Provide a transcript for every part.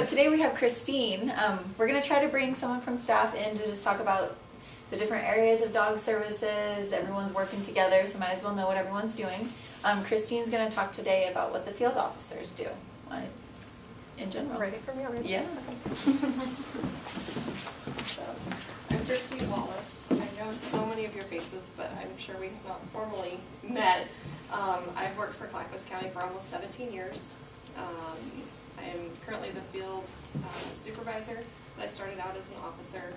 today we have Christine. We're going to try to bring someone from staff in to just talk about the different areas of dog services. Everyone's working together, so might as well know what everyone's doing. Christine's going to talk today about what the field officers do in general. Ready for me already? Yeah. So, I'm Christine Wallace. I know so many of your faces, but I'm sure we have not formally met. I've worked for Clackamas County for almost 17 years. I am currently the field supervisor, but I started out as an officer,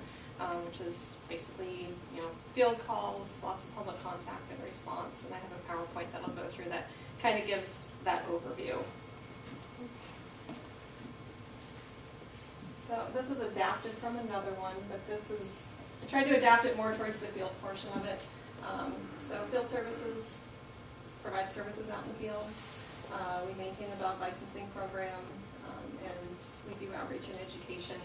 which is basically, field calls, lots of public contact and response, and I have a PowerPoint that I'll go through that kind of gives that overview. So this is adapted from another one, but I tried to adapt it more towards the field portion of it. So field services provide services out in the field. We maintain the dog licensing program, and we do outreach and education.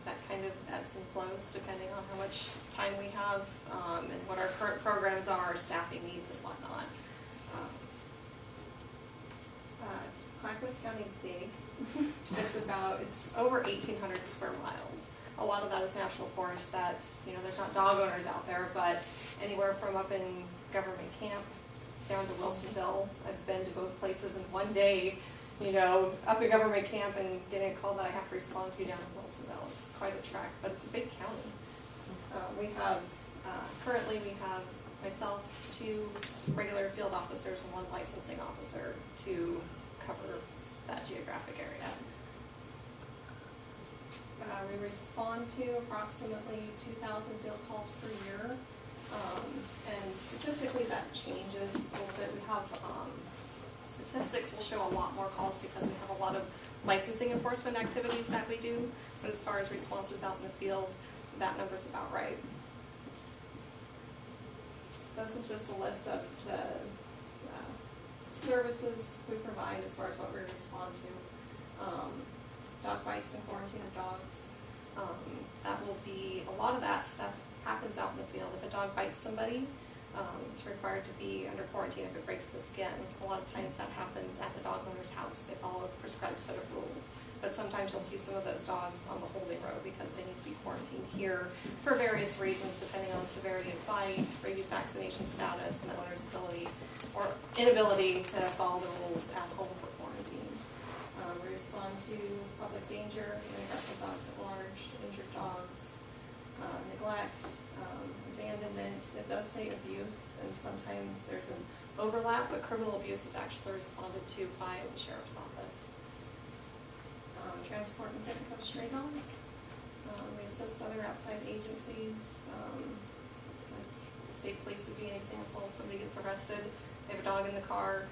That kind of ebbs and flows depending on how much time we have and what our current programs are, our staffing needs and whatnot. Clackamas County is big. It's over 1,800 square miles. A lot of that is national forest that, there's not dog owners out there, but anywhere from up in Government Camp down to Wilsonville. I've been to both places in one day, up at Government Camp and getting a call that I have to respond to down in Wilsonville. It's quite a trek, but it's a big county. Currently we have myself, 2 regular field officers and 1 licensing officer to cover that geographic area. We respond to approximately 2,000 field calls per year, and statistically that changes a little bit. We have statistics will show a lot more calls because we have a lot of licensing enforcement activities that we do, but as far as responses out in the field, that number's about right. This is just a list of the services we provide as far as what we respond to. Dog bites and quarantine of dogs. That will be, a lot of that stuff happens out in the field. If a dog bites somebody, it's required to be under quarantine if it breaks the skin. A lot of times that happens at the dog owner's house. They follow a prescribed set of rules. But sometimes you'll see some of those dogs on the holding road because they need to be quarantined here for various reasons, depending on severity of bite, rabies vaccination status, and the owner's ability or inability to follow the rules at home for quarantine. We respond to public danger, aggressive dogs at large, injured dogs, neglect, abandonment. It does say abuse, and sometimes there's an overlap, but criminal abuse is actually responded to by the sheriff's office. Transport and pickup of stray dogs. We assist other outside agencies. The state police would be an example. Somebody gets arrested, they have a dog in the car.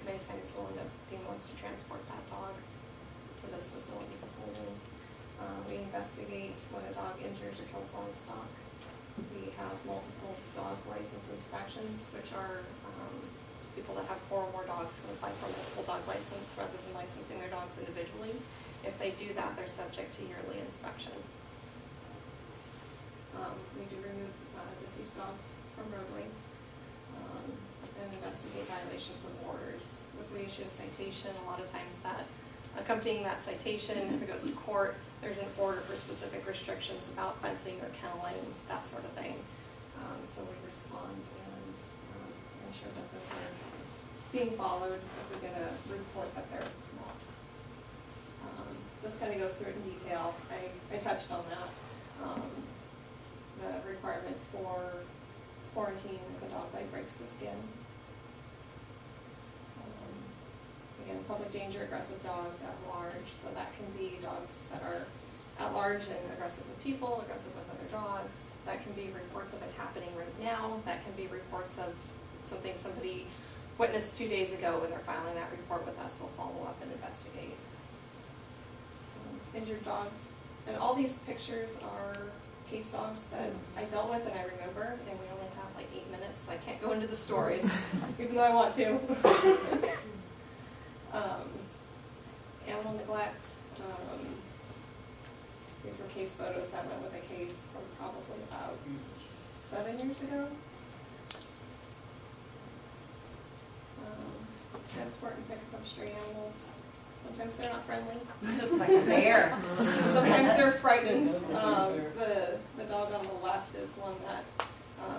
Many times we'll end up being the ones to transport that dog to this facility for holding. We investigate when a dog injures or kills livestock. We have multiple dog license inspections, which are people that have 4 or more dogs can apply for a multiple dog license rather than licensing their dogs individually. If they do that, they're subject to yearly inspection. We do remove deceased dogs from roadways and investigate violations of orders. If we issue a citation, a lot of times that accompanying that citation, if it goes to court, there's an order for specific restrictions about fencing or kenneling, that sort of thing. So we respond and ensure that those are being followed if we get a report that they're not. This kind of goes through it in detail. I touched on that. The requirement for quarantine if a dog bite breaks the skin. Again, public danger, aggressive dogs at large. So that can be dogs that are at large and aggressive with people, aggressive with other dogs. That can be reports of it happening right now. That can be reports of something somebody witnessed 2 days ago when they're filing that report with us. We'll follow up and investigate. Injured dogs. And all these pictures are case dogs that I dealt with and I remember, and we only have like 8 minutes, so I can't go into the stories, even though I want to. Animal neglect. These were case photos that went with a case from probably about 7 years ago. Transport and pickup of stray animals. Sometimes they're not friendly. Like a bear. Sometimes they're frightened. The dog on the left is one that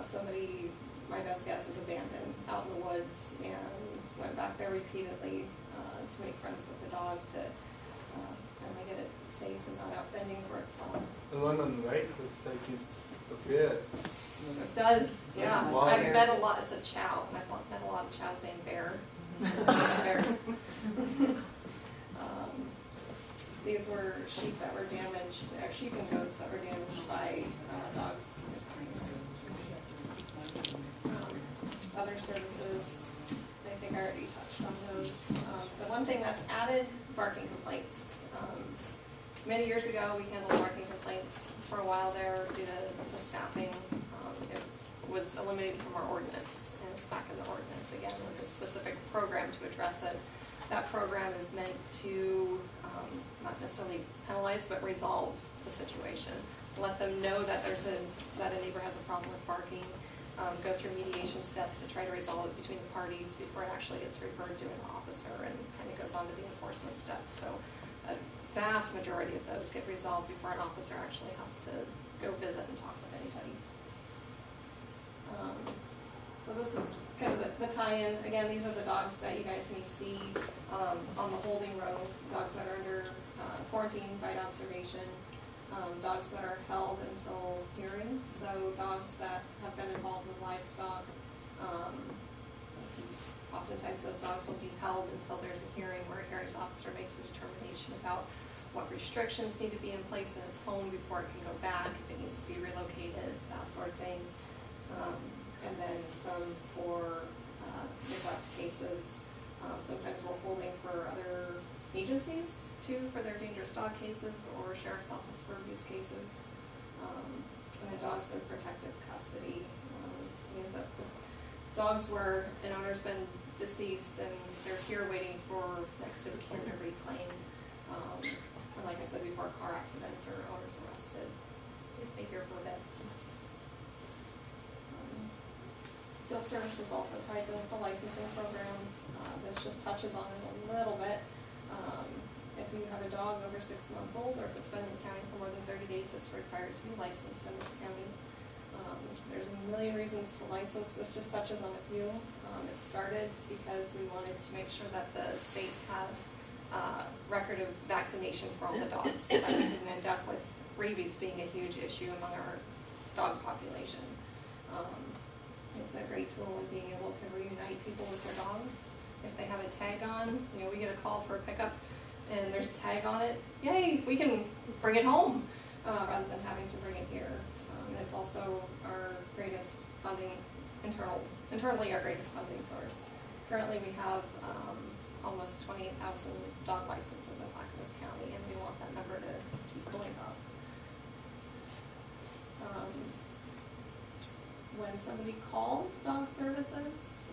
somebody, my best guess, is abandoned out in the woods and went back there repeatedly to make friends with the dog to finally get it safe and not out fending for itself. The one on the right looks like it's a bit. It does, yeah. Wow. I've met a lot, it's a chow. I've met a lot of chows named Bear. Bears. These were sheep that were damaged, sheep and goats that were damaged by dogs. Other services, I think I already touched on those. The one thing that's added, barking complaints. Many years ago, we handled barking complaints for a while there due to staffing. It was eliminated from our ordinance, and it's back in the ordinance again with a specific program to address it. That program is meant to not necessarily penalize, but resolve the situation. Let them know that that a neighbor has a problem with barking. Go through mediation steps to try to resolve it between the parties before it actually gets referred to an officer and kind of goes on to the enforcement steps. So a vast majority of those get resolved before an officer actually has to go visit and talk with anybody. So this is kind of the tie-in. Again, these are the dogs that you guys may see on the holding row, dogs that are under quarantine, bite observation, dogs that are held until hearing, so dogs that have been involved with livestock. Oftentimes those dogs will be held until there's a hearing where a hearings officer makes a determination about what restrictions need to be in place in its home before it can go back, if it needs to be relocated, that sort of thing. And then some for neglect cases. Sometimes we're holding for other agencies too, for their dangerous dog cases or sheriff's office for abuse cases. And then dogs in protective custody. Means that dogs where an owner's been deceased and they're here waiting for next of kin to reclaim. And like I said before, car accidents or owners arrested. They stay here for a bit. Field services also ties in with the licensing program. This just touches on it a little bit. If you have a dog over 6 months old, or if it's been in the county for more than 30 days, it's required to be licensed in this county. There's a million reasons to license. This just touches on a few. It started because we wanted to make sure that the state had record of vaccination for all the dogs, so that we didn't end up with rabies being a huge issue among our dog population. It's a great tool in being able to reunite people with their dogs. If they have a tag on, we get a call for a pickup and there's a tag on it, yay, we can bring it home rather than having to bring it here. And it's also our greatest funding, internally our greatest funding source. Currently we have almost 28,000 dog licenses in Clackamas County, and we want that number to keep going up. When somebody calls dog services,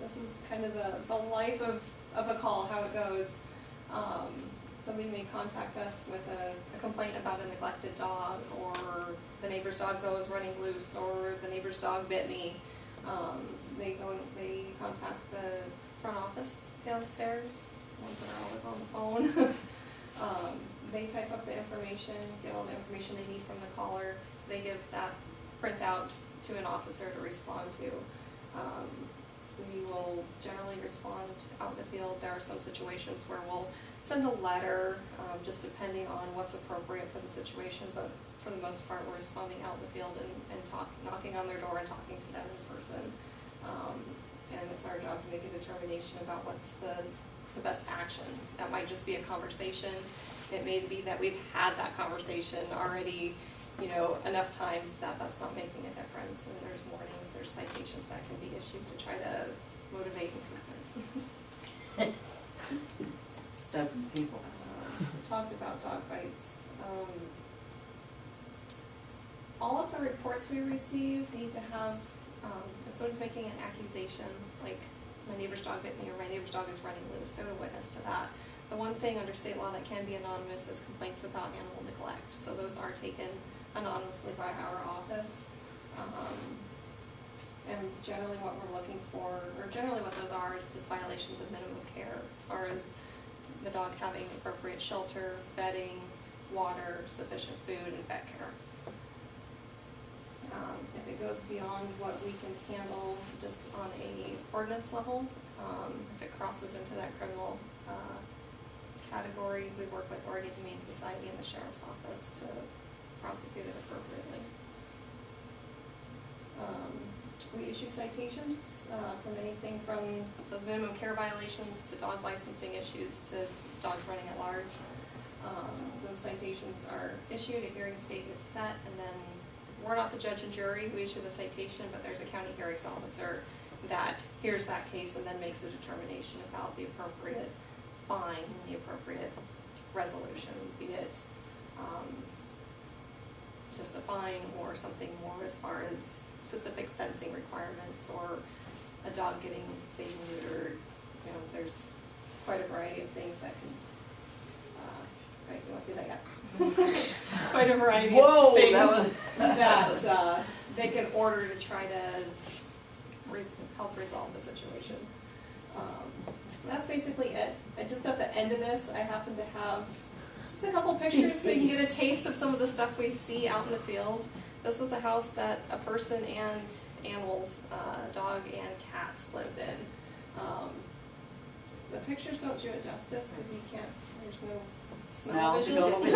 this is kind of the life of a call, how it goes. Somebody may contact us with a complaint about a neglected dog, or the neighbor's dog's always running loose, or the neighbor's dog bit me. They contact the front office downstairs, ones that are always on the phone. They type up the information, get all the information they need from the caller. They give that printout to an officer to respond to. We will generally respond out in the field. There are some situations where we'll send a letter, just depending on what's appropriate for the situation, but for the most part, we're responding out in the field and knocking on their door and talking to them in person. And it's our job to make a determination about what's the best action. That might just be a conversation. It may be that we've had that conversation already, enough times that that's not making a difference, and there's warnings, there's citations that can be issued to try to motivate improvement. Stubborn people. We talked about dog bites. All of the reports we receive need to have, if someone's making an accusation, like my neighbor's dog bit me or my neighbor's dog is running loose, they're a witness to that. The one thing under state law that can be anonymous is complaints about animal neglect. So those are taken anonymously by our office. And generally what we're looking for, or generally what those are, is just violations of minimum care, as far as the dog having appropriate shelter, bedding, water, sufficient food, and vet care. If it goes beyond what we can handle just on a ordinance level, if it crosses into that criminal category, we work with Oregon Humane Society and the Sheriff's Office to prosecute it appropriately. We issue citations from anything from those minimum care violations to dog licensing issues to dogs running at large. Those citations are issued, a hearing date is set, and then we're not the judge and jury. We issue the citation, but there's a county hearings officer that hears that case and then makes a determination about the appropriate fine and the appropriate resolution, be it just a fine or something more as far as specific fencing requirements or a dog getting spayed and neutered. You know, there's quite a variety of things that can, right, you want to see that yet? Quite a variety of things that they can order to try to help resolve the situation. That's basically it. And just at the end of this, I happen to have just a couple pictures so you can get a taste of some of the stuff we see out in the field. This was a house that a person and animals, dog and cats, lived in. The pictures don't do it justice because you can't, there's no smell No, vision. to go with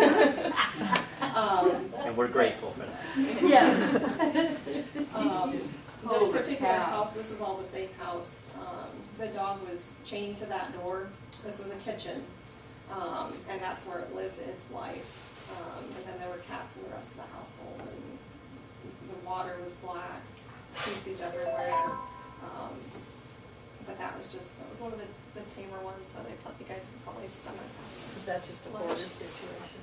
And we're grateful for that. Yes. This Holy particular cow. house, this is all the same house. The dog was chained to that door. This was a kitchen, and that's where it lived its life. And then there were cats in the rest of the household, and the water was black, feces everywhere. But that was one of the tamer ones that I thought you guys would probably stomach. Is that just a border situation?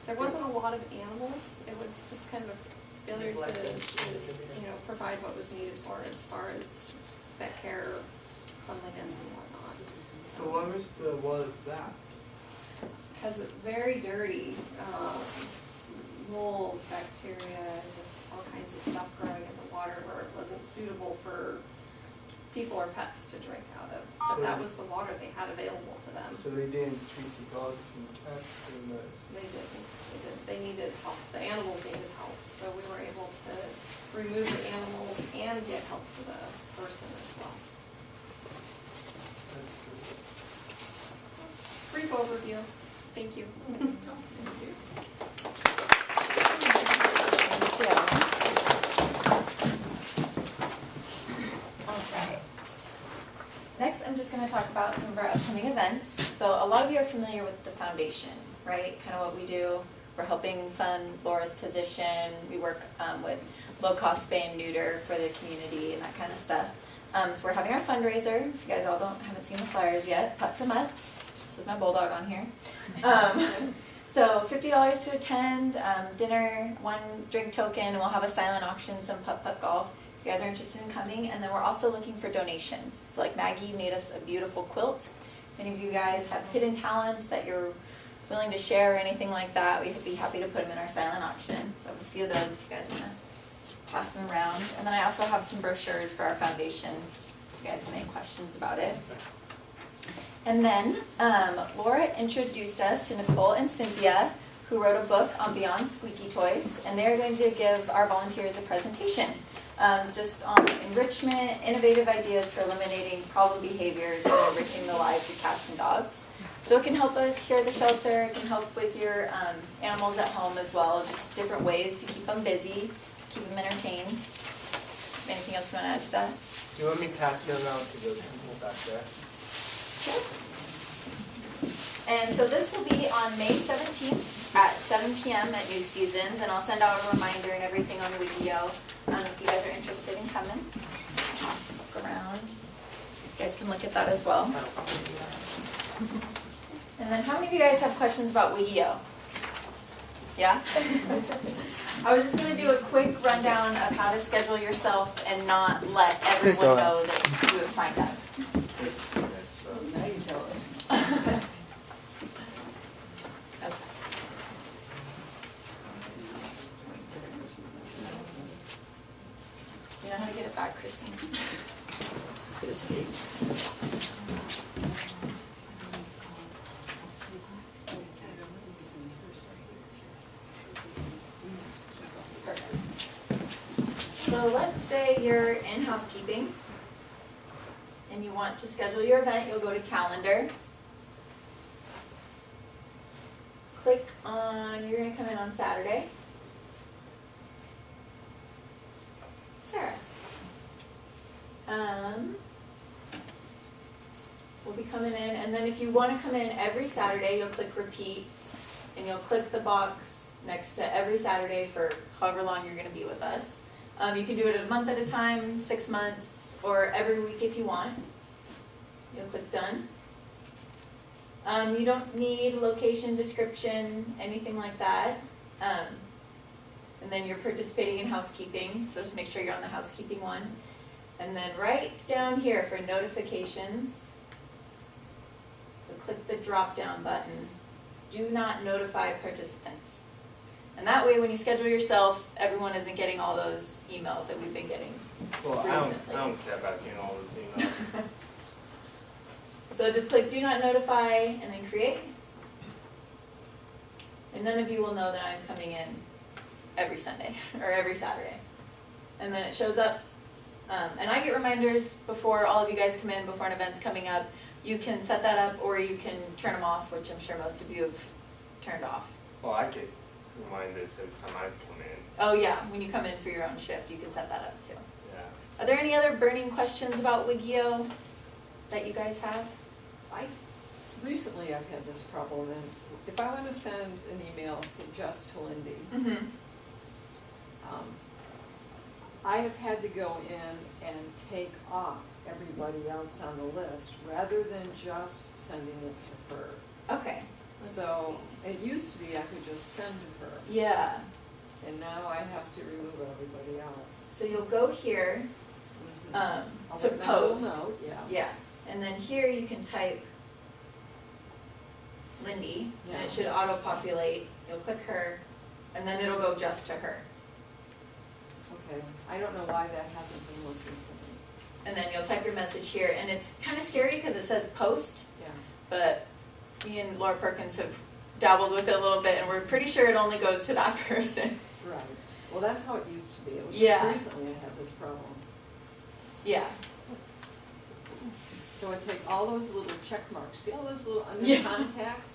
There wasn't a lot of animals. It was just kind of a failure to provide what was needed for as far as vet care, cleanliness, and whatnot. So why was the water that? Because it's very dirty, mold, bacteria, just all kinds of stuff growing in the water where it wasn't suitable for people or pets to drink out of. But that was the water they had available to them. So they didn't treat the dogs and cats very nice. They didn't. They needed help. The animals needed help. So we were able to remove the animals and get help for the person as well. That's good. Brief overview. Thank you. Alright. Next, I'm just going to talk about some of our upcoming events. So a lot of you are familiar with the foundation, right? Kind of what we do. We're helping fund Laura's position. We work with low-cost spay and neuter for the community and that kind of stuff. So we're having our fundraiser. If you guys all haven't seen the flyers yet, Pup for Mutts. This is my bulldog on here. So $50 to attend, dinner, 1 drink token, and we'll have a silent auction, some pup golf. If you guys are interested in coming, and then we're also looking for donations. So like Maggie made us a beautiful quilt. If any of you guys have hidden talents that you're willing to share or anything like that, we'd be happy to put them in our silent auction. So a few of those if you guys want to pass them around. And then I also have some brochures for our foundation if you guys have any questions about it. And then Laura introduced us to Nicole and Cynthia, who wrote a book on Beyond Squeaky Toys, and they're going to give our volunteers a presentation just on enrichment, innovative ideas for eliminating problem behaviors and enriching the lives of cats and dogs. So it can help us here at the shelter, it can help with your animals at home as well, just different ways to keep them busy, keep them entertained. Anything else you want to add to that? Do you want me passing around to the people back there? And so this will be on May 17th at 7 p.m. at New Seasons, and I'll send out a reminder and everything on Wikio if you guys are interested in coming. I'll just look around. You guys can look at that as well. And then how many of you guys have questions about Wikio? Yeah? I was just going to do a quick rundown of how to schedule yourself and not let everyone know that you have signed up. Now you tell us. Do you know how to get it back, Christine? Good escape. So let's say you're in housekeeping and you want to schedule your event, you'll go to calendar. Click on, you're gonna come in on Saturday. Sarah. We'll be coming in, and then if you wanna come in every Saturday, you'll click repeat, and you'll click the box next to every Saturday for however long you're gonna be with us. You can do it a month at a time, 6 months, or every week if you want. You'll click done. You don't need location description, anything like that. And then you're participating in housekeeping, so just make sure you're on the housekeeping one. And then right down here for notifications, you'll click the drop-down button, do not notify participants. And that way, when you schedule yourself, everyone isn't getting all those emails that we've been getting Well, recently. I don't care about getting all those emails. So just click do not notify and then create. And none of you will know that I'm coming in every Sunday or every Saturday. And then it shows up, and I get reminders before all of you guys come in, before an event's coming up. You can set that up or you can turn them off, which I'm sure most of you have turned off. Well, I get reminders every time I come in. Oh yeah, when you come in for your own shift, you can set that up too. Yeah. Are there any other burning questions about Wigio that you guys have? Recently I've had this problem, and if I want to send an email, suggest to Lindy, Mm-hmm. I have had to go in and take off everybody else on the list, rather than just sending it to her. Okay. So, it used to be I could just send to her, Yeah. and now I have to remove everybody else. So you'll go here I'll to let my little post. note, yeah. Yeah, and then here you can type Lindy, and Yeah. it should auto-populate. You'll click her, and then it'll go just to her. Okay, I don't know why that hasn't been working for me. And then you'll type your message here, and it's kind of scary because it says post, Yeah. but me and Laura Perkins have dabbled with it a little bit, and we're pretty sure it only goes to that person. Right. Well, that's how it used to be. It was Yeah. just recently I had this problem. Yeah. So I take all those little check marks, see all those little under Yeah. contacts?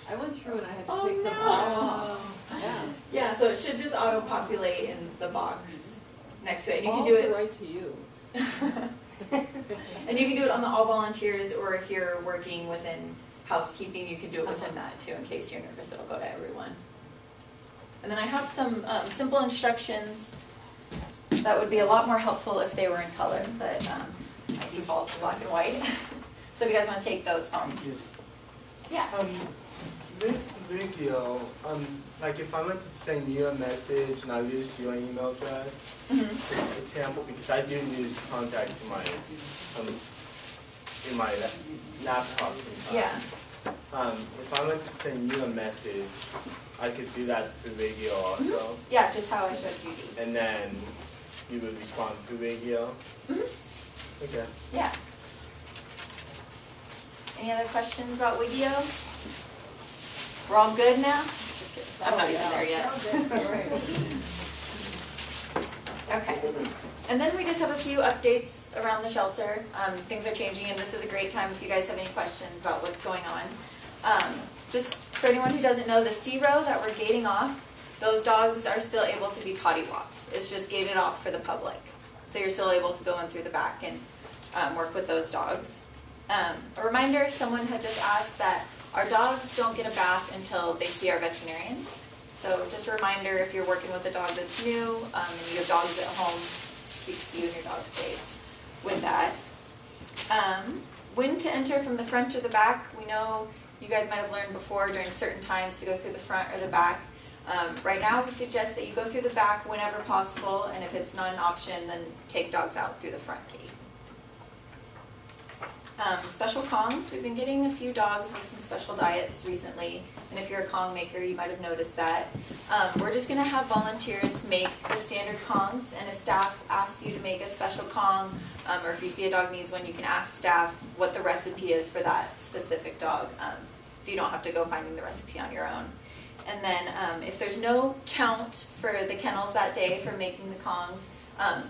I went through and I had to Oh, take them no. all off. Yeah. Yeah, so it should just auto-populate in the box next to it. And you can All do the it. right to you. And you can do it on the all volunteers, or if you're working within housekeeping, you can do it within that too, in case you're nervous, it'll go to everyone. And then I have some simple instructions that would be a lot more helpful if they were in color, but I default to black and white. So if you guys want to take those home. Yeah. With video, like if I went to send you a message and I used your email address, Mhm. for example, because I do use contact in my laptop sometimes. Yeah. If I went to send you a message, I could do that through video also, Yeah, just how I showed Judy. and then you would respond through video. Mhm. Okay. Yeah. Any other questions about Wigio? We're all good now? Just kidding. I'm not even there yet. Okay. And then we just have a few updates around the shelter. Things are changing, and this is a great time if you guys have any questions about what's going on. Just for anyone who doesn't know, the C row that we're gating off, those dogs are still able to be potty walked. It's just gated off for the public. So you're still able to go in through the back and work with those dogs. A reminder, someone had just asked that our dogs don't get a bath until they see our veterinarian. So just a reminder, if you're working with a dog that's new and you have dogs at home, keep you and your dog safe with that. When to enter from the front or the back, we know you guys might have learned before during certain times to go through the front or the back. Right now we suggest that you go through the back whenever possible, and if it's not an option, then take dogs out through the front gate. Special Kongs, we've been getting a few dogs with some special diets recently, and if you're a Kong maker, you might have noticed that. We're just gonna have volunteers make the standard Kongs, and if staff asks you to make a special Kong, or if you see a dog needs one, you can ask staff what the recipe is for that specific dog, so you don't have to go finding the recipe on your own. And then if there's no count for the kennels that day for making the Kongs,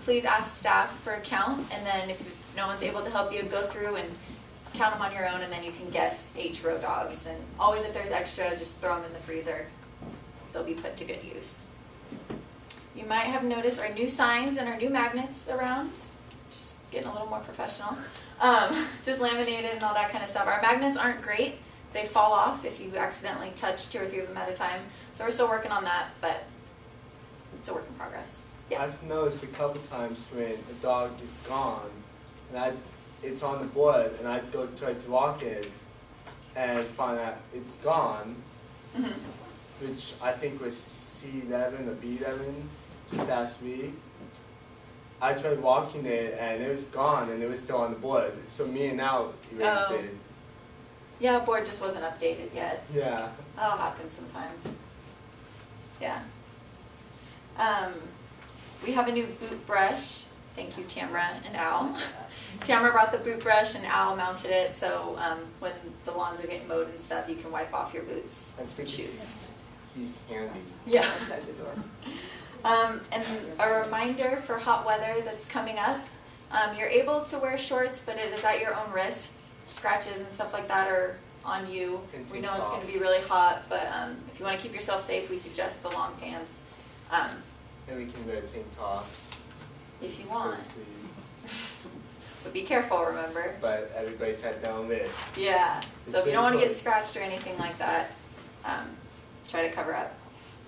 Please ask staff for a count, and then if no one's able to help you, go through and count them on your own, and then you can guess H-row dogs. And always, if there's extra, just throw them in the freezer. They'll be put to good use. You might have noticed our new signs and our new magnets around. Just getting a little more professional. Just laminated and all that kind of stuff. Our magnets aren't great. They fall off if you accidentally touch 2 or 3 of them at a time. So we're still working on that, but it's a work in progress. Yeah. I've noticed a couple times when a dog is gone, and it's on the board, and I go try to walk it, and find out it's gone, which I think was C11 or B11 just last week. I tried walking it, and it was gone, and it was still on the board. So me and Al erased it. Yeah, board just wasn't updated yet. Yeah. That'll happen sometimes. Yeah. We have a new boot brush. Thank you, Tamara and Al. Tamara brought the boot brush and Al mounted it, so when the lawns are getting mowed and stuff, you can wipe off your boots and shoes. He's handy. Yeah. Outside the door. And a reminder for hot weather that's coming up. You're able to wear shorts, but it is at your own risk. Scratches and stuff like that are on you. And We tank know it's going to tops. be really hot, but if you want to keep yourself safe, we suggest the long pants. And we can wear tank tops. If you want. short sleeves. But be careful, remember. But everybody's had their own risk. Yeah. So if you It's don't want to get safe. scratched or anything like that, try to cover up.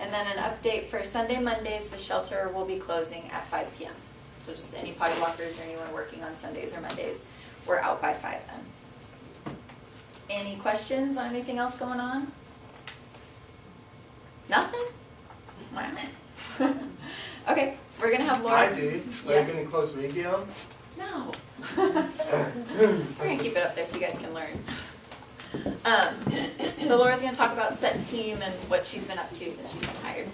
And then an update for Sunday, Mondays, the shelter will be closing at 5 p.m. So just any potty walkers or anyone working on Sundays or Mondays, we're out by 5 then. Any questions on anything else going on? Nothing? Wow. Okay, we're going to have Laura. I do. Are Yeah. you going to close radio? No. We're going to keep it up there so you guys can learn. So Laura's going to talk about set team and what she's been up to since she's been hired.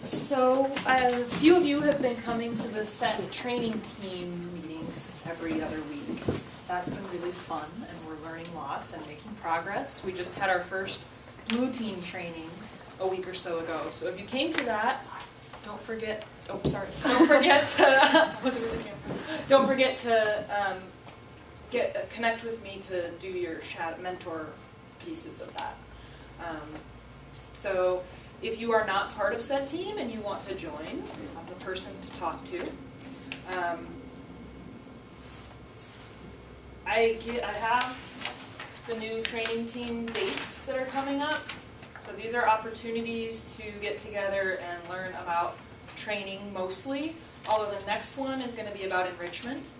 So a few of you have been coming to the set training team meetings every other week. That's been really fun, and we're learning lots and making progress. We just had our first Blue Team training a week or so ago. So if you came to that, don't forget. Oh, sorry. Don't forget to. Wasn't really don't forget to connect with me to do your mentor pieces of that. So if you are not part of said team and you want to join, I'm the person to talk to. I have the new training team dates that are coming up. So these are opportunities to get together and learn about training mostly, although the next one is going to be about enrichment.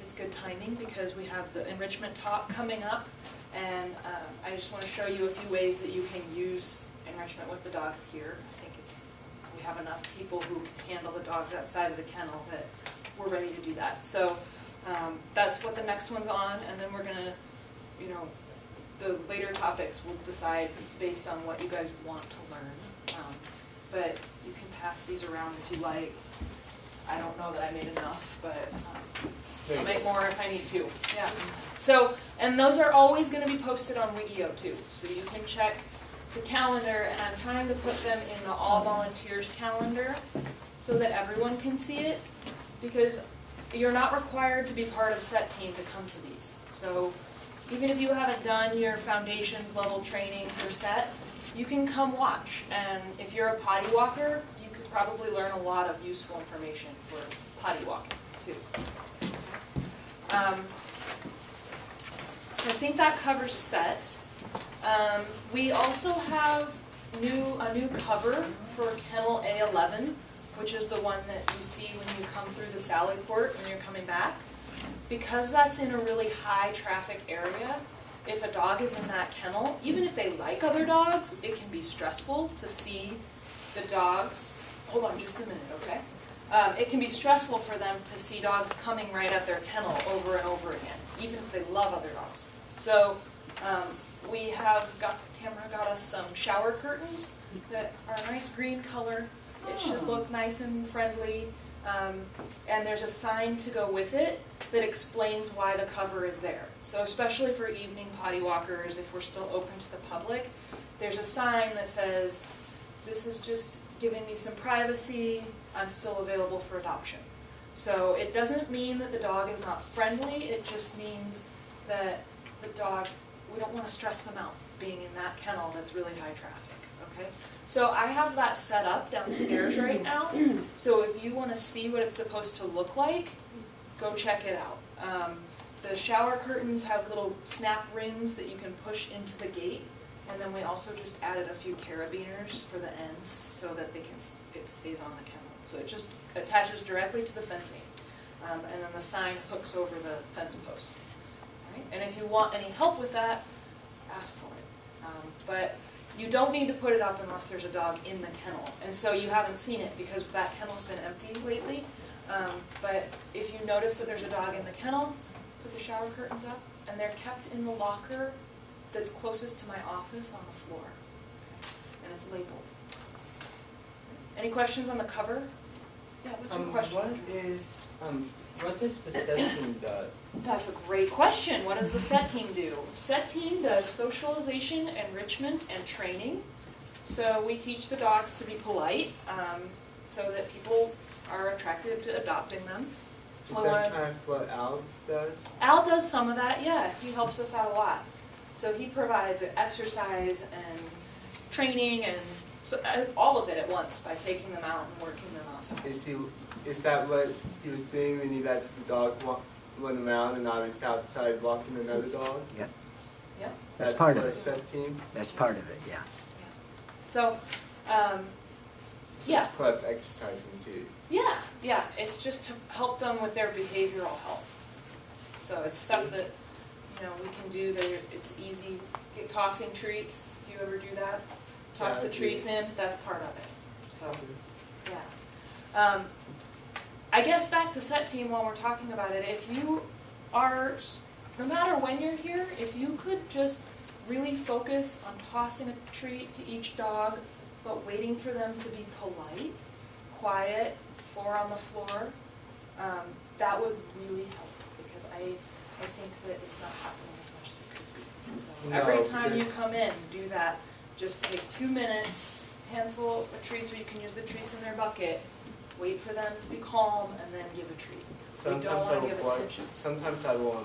It's good timing because we have the enrichment talk coming up, and I just want to show you a few ways that you can use enrichment with the dogs here. I think we have enough people who can handle the dogs outside of the kennel that we're ready to do that. So that's what the next one's on, and then we're gonna, the later topics we'll decide based on what you guys want to learn. But you can pass these around if you like. I don't know that I made enough, but I'll make more if I need to. Yeah. So, and those are always going to be posted on Wigio too. So you can check the calendar, and I'm trying to put them in the all volunteers calendar so that everyone can see it, because you're not required to be part of set team to come to these. So even if you haven't done your foundations level training for set, you can come watch. And if you're a potty walker, you could probably learn a lot of useful information for potty walking too. So I think that covers set. We also have a new cover for Kennel A11, which is the one that you see when you come through the salad court when you're coming back. Because that's in a really high traffic area, if a dog is in that kennel, even if they like other dogs, it can be stressful to see the dogs. Hold on just a minute, okay? It can be stressful for them to see dogs coming right at their kennel over and over again, even if they love other dogs. So Tamara got us some shower curtains that are a nice green color. It should look nice and friendly. And there's a sign to go with it that explains why the cover is there. So especially for evening potty walkers, if we're still open to the public, there's a sign that says, this is just giving me some privacy, I'm still available for adoption. So it doesn't mean that the dog is not friendly, it just means that the dog, we don't want to stress them out being in that kennel that's really high traffic, okay? So I have that set up downstairs right now, so if you want to see what it's supposed to look like, go check it out. The shower curtains have little snap rings that you can push into the gate, and then we also just added a few carabiners for the ends so that it stays on the kennel. So it just attaches directly to the fencing, and then the sign hooks over the fence post. Right? And if you want any help with that, ask for it. But you don't need to put it up unless there's a dog in the kennel. And so you haven't seen it because that kennel's been empty lately. But if you notice that there's a dog in the kennel, put the shower curtains up, and they're kept in the locker that's closest to my office on the floor. Okay? And it's labeled. Any questions on the cover? Yeah, what's your question? What does the set team does? That's a great question. What does the SET team do? SET team does socialization, enrichment, and training. So we teach the dogs to be polite, so that people are attracted to adopting them. Is that kind of what Al does? Al does some of that, yeah. He helps us out a lot. So he provides exercise and training and so all of it at once by taking them out and working them outside. Is that what he was doing when he let the dog run around and I was outside walking another dog? Yep. Yep. That's part of the it. set team? That's part of it, yeah. So, yeah. Part of exercising too. Yeah, it's just to help them with their behavioral health. So it's stuff that, we can do that it's easy. Tossing treats, do you ever do that? Toss Yeah, the I do. treats in, that's part of it. So, yeah. I guess back to SET team while we're talking about it, if you are, no matter when you're here, if you could just really focus on tossing a treat to each dog, but waiting for them to be polite, quiet, 4 on the floor, that would really help, because I think that it's not happening as much as it could be. So No, every time you because- come in, do that. Just take 2 minutes, handful of treats, or you can use the treats in their bucket, wait for them to be calm, and then give a treat. We don't Sometimes I want to will give bark. attention. Sometimes I will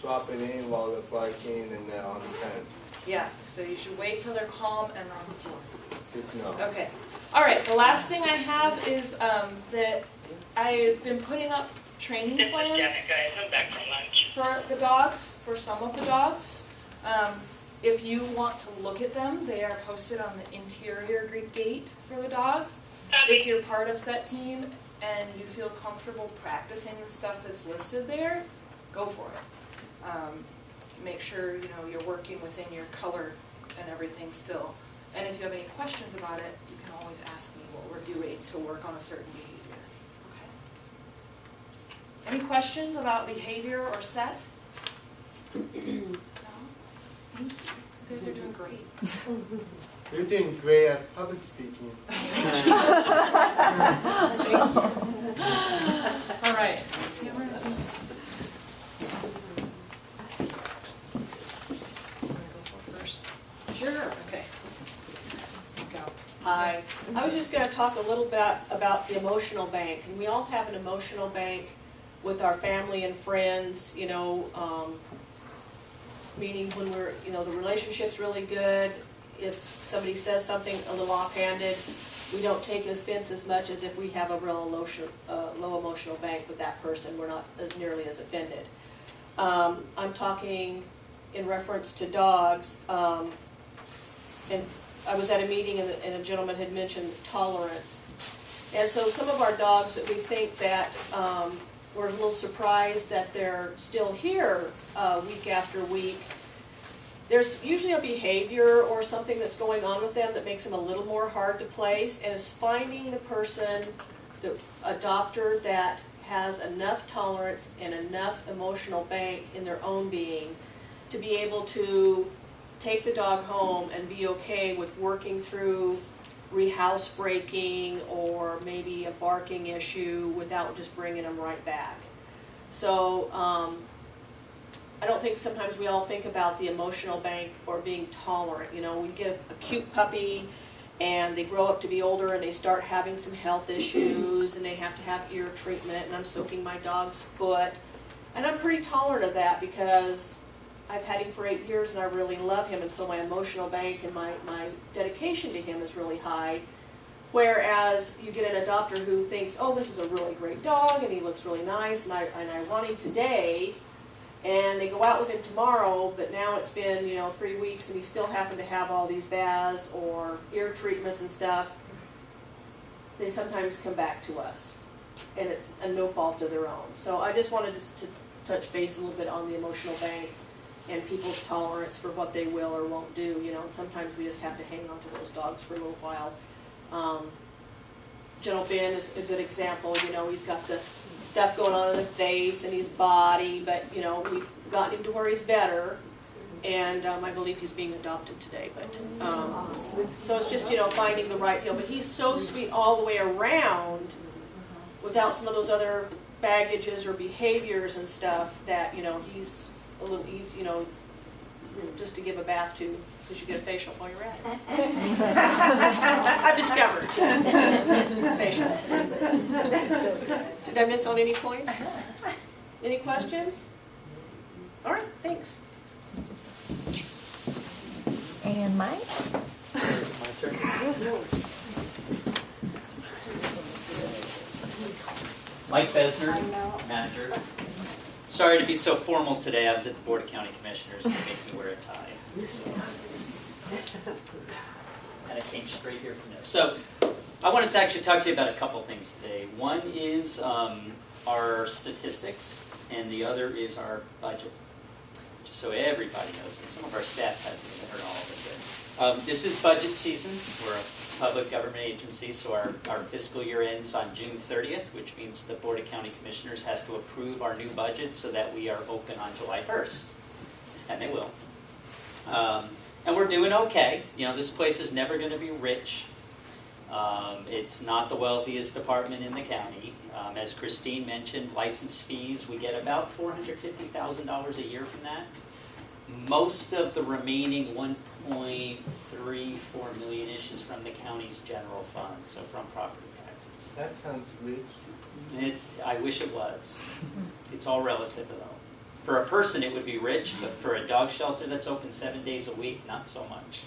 drop it in while they're barking and they're on the fence. Yeah, so you should wait till they're calm and on the floor. Good to know. Okay. All right, the last thing I have is that I've been putting up training This is plans Jenica. I'm back from lunch. for the dogs, for some of the dogs. If you want to look at them, they are posted on the interior gate for the dogs. If you're part of SET team and you feel comfortable practicing the stuff that's listed there, go for it. Make sure you're working within your color and everything still. And if you have any questions about it, you can always ask me what we're doing to work on a certain behavior. Okay? Any questions about behavior or SET? No? Thank you. You guys are doing great. You're doing great at public speaking. All right. First. Sure. Okay. Go. Hi. I was just going to talk a little bit about the emotional bank. And we all have an emotional bank with our family and friends, meaning when we're, the relationship's really good. If somebody says something a little offhanded, we don't take offense as much as if we have a real low emotional bank with that person. We're not as nearly as offended. I'm talking in reference to dogs, and I was at a meeting and a gentleman had mentioned tolerance. And so some of our dogs that we think that we're a little surprised that they're still here week after week, there's usually a behavior or something that's going on with them that makes them a little more hard to place, and it's finding the person, the adopter that has enough tolerance and enough emotional bank in their own being to be able to take the dog home and be okay with working through housebreaking or maybe a barking issue without just bringing them right back. So I don't think sometimes we all think about the emotional bank or being tolerant. We get a cute puppy and they grow up to be older and they start having some health issues and they have to have ear treatment, and I'm soaking my dog's foot. And I'm pretty tolerant of that because I've had him for 8 years and I really love him, and so my emotional bank and my dedication to him is really high. Whereas you get an adopter who thinks, oh, this is a really great dog and he looks really nice and I want him today, and they go out with him tomorrow, but now it's been, 3 weeks and he still happened to have all these baths or ear treatments and stuff. They sometimes come back to us, and it's no fault of their own. So I just wanted to touch base a little bit on the emotional bank and people's tolerance for what they will or won't do. Sometimes we just have to hang on to those dogs for a little while. Gentle Ben is a good example. He's got the stuff going on in the face and his body, but we've gotten him to where he's better, and I believe he's being adopted today. But so it's just finding the right But he's so sweet all the way around, without some of those other baggages or behaviors and stuff that he's a little easy. Just to give a bath to, because you get a facial while you're at it. I've discovered facial. Did I miss on any points? Any questions? All right, thanks. And Mike? My turn. Mike Besner, manager. Sorry to be so formal today. I was at the Board of County Commissioners and they make me wear a tie. So. And I came straight here from there. So I wanted to actually talk to you about a couple things today. One is our statistics, and the other is our budget. Just so everybody knows, and some of our staff hasn't even heard all of it. This is budget season. We're a public government agency, so our fiscal year ends on June 30th, which means the Board of County Commissioners has to approve our new budget so that we are open on July 1st. And they will. And we're doing okay. This place is never going to be rich. It's not the wealthiest department in the county. As Christine mentioned, license fees, we get about $450,000 a year from that. Most of the remaining 1.34 million-ish is from the county's general fund, so from property taxes. That sounds rich. I wish it was. It's all relative though. For a person it would be rich, but for a dog shelter that's open 7 days a week, not so much.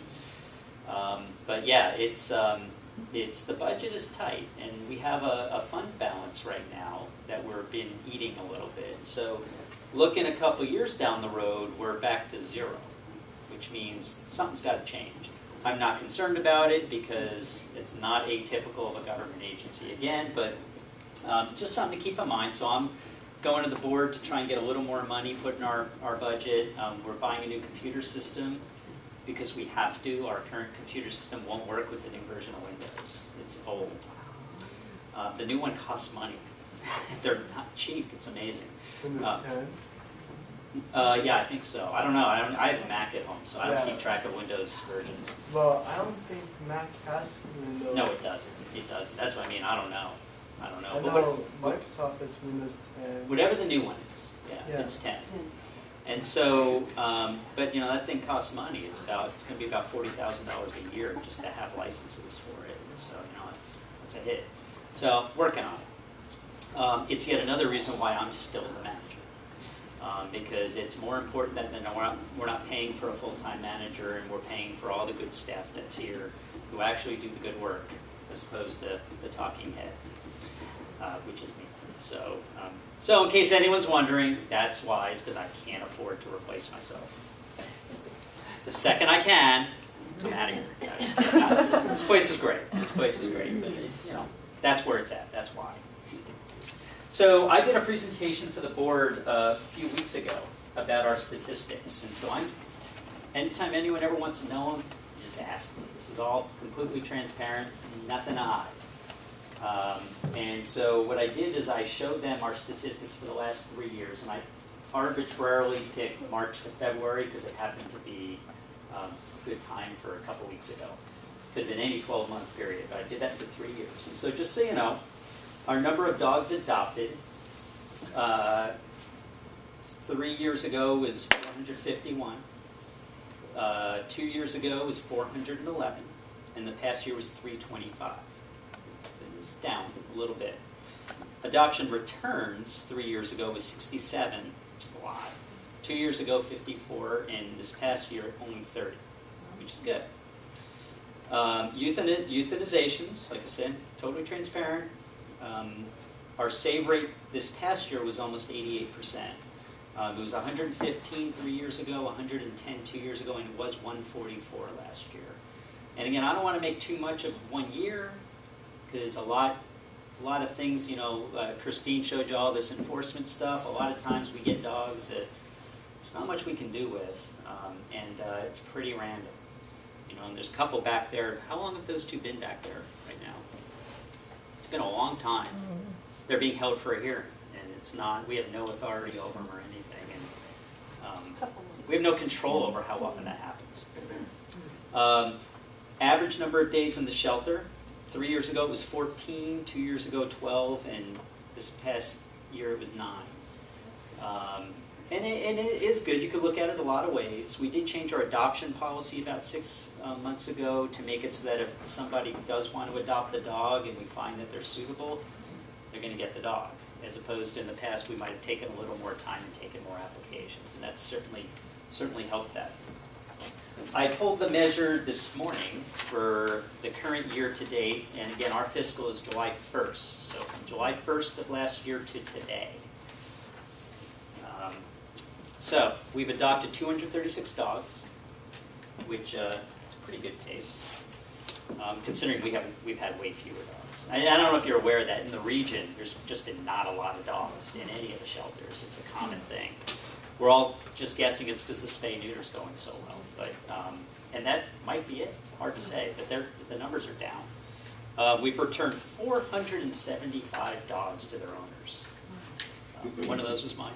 But yeah, it's the budget is tight, and we have a fund balance right now that we're been eating a little bit. So looking a couple years down the road, we're back to zero, which means something's got to change. I'm not concerned about it because it's not atypical of a government agency again, but just something to keep in mind. So I'm going to the board to try and get a little more money put in our budget. We're buying a new computer system because we have to. Our current computer system won't work with the new version of Windows. It's old. The new one costs money. They're not cheap. It's amazing. Windows 10? Yeah, I think so. I don't know. I have a Mac at home, so I don't keep track of Windows versions. Well, I don't think Mac has Windows. No, it doesn't. It doesn't. That's what I mean. I don't know. I know Microsoft has Windows 10. Whatever the new one is, if it's 10. And so, but that thing costs money. It's going to be about $40,000 a year just to have licenses for it. So it's a hit. So working on it. It's yet another reason why I'm still the manager, because it's more important that we're not paying for a full-time manager, and we're paying for all the good staff that's here who actually do the good work, as opposed to the talking head, which is me. So in case anyone's wondering, that's why, is because I can't afford to replace myself. The second I can, I'm out of here. This place is great. This place is great, but that's where it's at. That's why. So I did a presentation for the board a few weeks ago about our statistics, and so anytime anyone ever wants to know them, just ask me. This is all completely transparent, nothing to hide. And so what I did is I showed them our statistics for the last 3 years, and I arbitrarily picked March to February because it happened to be a good time for a couple weeks ago. Could have been any 12-month period, but I did that for 3 years. And so just so you know, our number of dogs adopted 3 years ago was 451. 2 years ago was 411. and the past year was 325. So it was down a little bit. Adoption returns 3 years ago was 67, which is a lot. 2 years ago, 54, and this past year, only 30, which is good. Euthanizations, like I said, totally transparent. Our save rate this past year was almost 88%. It was 115 3 years ago, 110 2 years ago, and it was 144 last year. And again, I don't want to make too much of 1 year, because a lot of things, you know, Christine showed you all this enforcement stuff. A lot of times we get dogs that there's not much we can do with, and it's pretty random. You know, and there's a couple back there. How long have those two been back there right now? It's been a long time. They're being held for a hearing, and it's not, we have no authority over them or anything, and we have no control over how often that happens. Average number of days in the shelter, 3 years ago it was 14, 2 years ago 12, and this past year it was 9. And it is good. You could look at it a lot of ways. We did change our adoption policy about 6 months ago to make it so that if somebody does want to adopt a dog and we find that they're suitable, they're going to get the dog. As opposed to in the past, we might have taken a little more time and taken more applications, and that's certainly helped that. I pulled the measure this morning for the current year to date, and again, our fiscal is July 1st. So from July 1st of last year to today. So we've adopted 236 dogs, which is a pretty good pace, considering we've had way fewer dogs. I don't know if you're aware that in the region, there's just been not a lot of dogs in any of the shelters. It's a common thing. We're all just guessing it's because the spay-neuter's going so well, but and that might be it. Hard to say, but the numbers are down. We've returned 475 dogs to their owners. One of those was mine.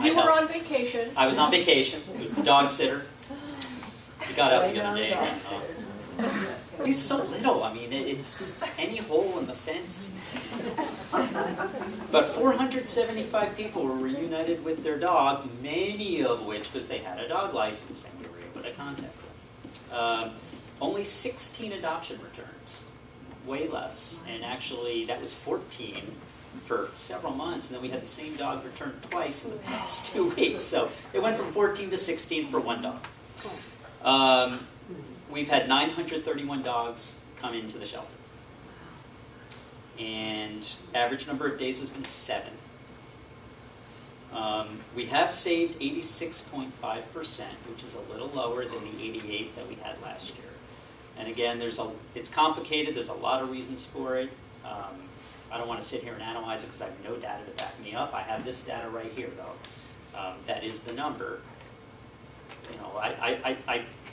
You were on vacation. I was on vacation. It was the dog sitter. He got out the other day. He's so little. I mean, it's any hole in the fence. But 475 people were reunited with their dog, many of which because they had a dog license and we were able to contact them. Only 16 adoption returns, way less. And actually, that was 14 for several months, and then we had the same dog returned twice in the past 2 weeks. So it went from 14 to 16 for one dog. We've had 931 dogs come into the shelter. And average number of days has been 7. We have saved 86.5%, which is a little lower than the 88 that we had last year. And again, it's complicated. There's a lot of reasons for it. I don't want to sit here and analyze it because I have no data to back me up. I have this data right here, though. That is the number. You know,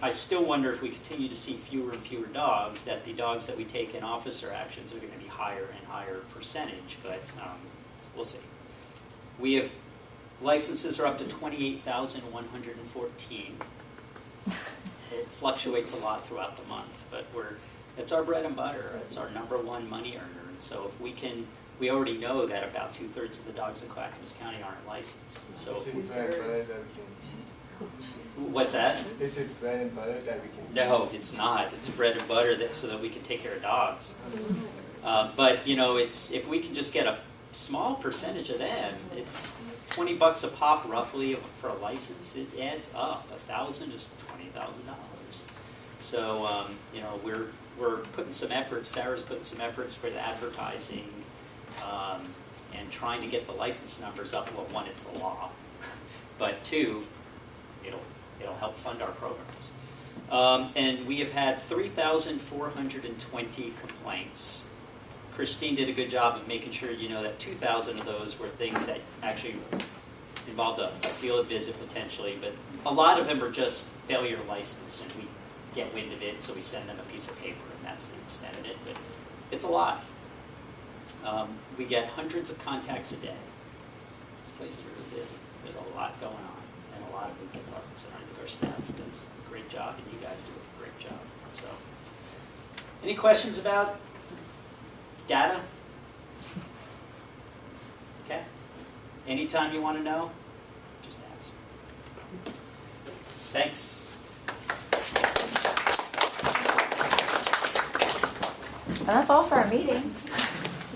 I still wonder if we continue to see fewer and fewer dogs, that the dogs that we take in officer actions are going to be higher and higher percentage, but we'll see. We have licenses are up to 28,114. It fluctuates a lot throughout the month, but it's our bread and butter. It's our #1 money earner. And so if we already know that about 2/3 of the dogs in Clackamas County aren't licensed. And so what's that? This is bread and butter that we can. No, it's not. It's bread and butter so that we can take care of dogs. But you know, if we can just get a small percentage of them, it's $20 a pop roughly for a license. It adds up. 1,000 is $20,000. So you know, we're putting some efforts. Sarah's putting some efforts for the advertising and trying to get the license numbers up. Well, one, it's the law, but two, it'll help fund our programs. And we have had 3,420 complaints. Christine did a good job of making sure you know that 2,000 of those were things that actually involved a field visit potentially, but a lot of them are just failure to license, and we get wind of it, so we send them a piece of paper, and that's the extent of it, but it's a lot. We get hundreds of contacts a day. This place is really busy. There's a lot going on, and a lot of moving parts, and I think our staff does a great job, and you guys do a great job. So, any questions about data? Okay. Anytime you want to know, just ask. Thanks. that's all for our meeting.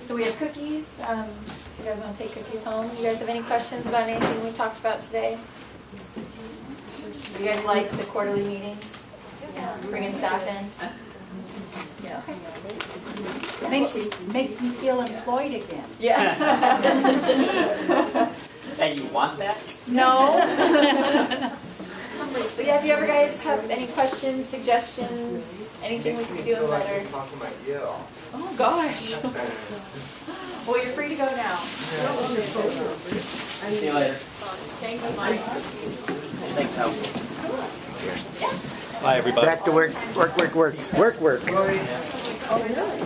So we have cookies. You guys want to take cookies home? You guys have any questions about anything we talked about today? You guys like the quarterly meetings? Yeah. Bringing staff in? Yeah. Okay. Makes me feel employed again. Yeah. And you want that? No. So yeah, if you ever guys have any questions, suggestions, anything we Makes can me be doing feel like better. I'm talking my ear off. Oh gosh. Well, you're free to go now. See you later. Thank you, Mike. Thanks, Hal. Bye, everybody. Back to work, work. Oh, really?